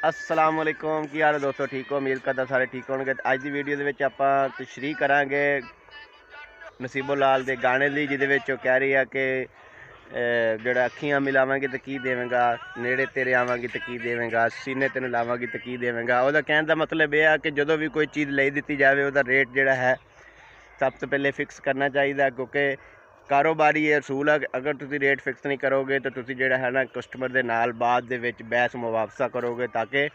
अस्सलाम वालेकुम की हाल है दोस्तों, ठीक हो? उम्मीद करता सारे ठीक होंगे। अज की वीडियो के आप तशरीह करांगे नसीबो लाल के गाने की, जिहदे कह रही है कि जोड़ा अखियां मिलावांगी तो की देवेंगा, नेड़े तेरे आवांगी तो की देवेंगा, सीने तेन लावांगी तो की देवेंगा। वह कहने का मतलब यह है कि जो भी कोई चीज़ ले दी जाए वह रेट जोड़ा है सब तो पहले फिक्स करना चाहिए, क्योंकि कारोबारी ये असूल है। अगर तुम रेट फिक्स नहीं करोगे तो तुम जो है ना कस्टमर के नाल बाद दे विच बहस मुआवजा करोगे, ताकि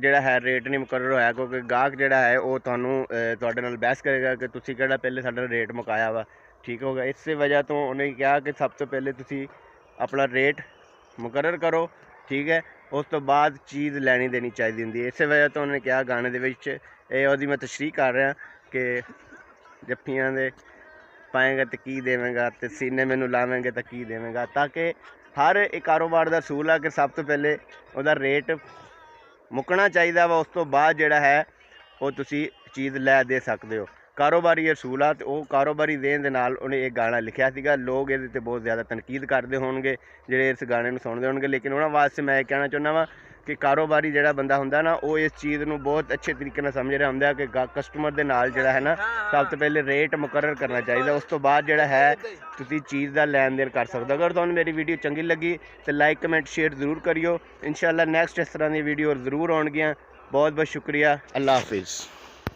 जोड़ा है रेट नहीं मुकर्रर होया, क्योंकि गाहक जोड़ा है वो तुहाडे नाल बहस करेगा कि तुसी किहड़ा पहले साडा रेट मुकाया वा। ठीक होगा, इस वजह तो उन्हें कहा कि सब तो पहले तुसी अपना रेट मुकर्रर करो, ठीक है, उस तो बाद चीज़ लैनी देनी चाहिए होंदी है। इस वजह तो उन्होंने कहा गाने दे विच ओहदी मैं तशरीह कर रहा कि जफ्फियां दे पाएंगा तो की देवेंगा, तो सीने मैनू लावेंगे तो की देवेंगा, ताकि हर एक कारोबार का असूल है कि सब तो पहले वह रेट मुकना चाहिए वा, उस तो बाद जोड़ा है वो तुसी चीज़ लै दे सकते हो। कारोबारी असूल आ, तो वह कारोबारी देन दे नाल उन्हें एक गाना लिखा सीगा। लोग ये बहुत ज़्यादा तनकीद करते होंगे जोड़े इस गाने में सुनते होंगे, लेकिन उन्होंने वास्ते मैं कहना चाहना वा कि कारोबारी जोड़ा बंदा होंदा ना, वो इस चीज़ को बहुत अच्छे तरीके से समझ रहा होंगे कि कस्टमर के नाल जोड़ा है ना सब तो पहले रेट मुकर्रर करना चाहिए, उस तो बाद जोड़ा है तुसी चीज़ का लैन देन कर सकते हो। अगर तुहानू मेरी वीडियो चंगी लगी तो लाइक कमेंट शेयर जरूर करियो। इंशाअल्लाह नैक्सट इस तरह की वीडियो जरूर आउणगियां। बहुत बहुत शुक्रिया, अल्लाह हाफिज़।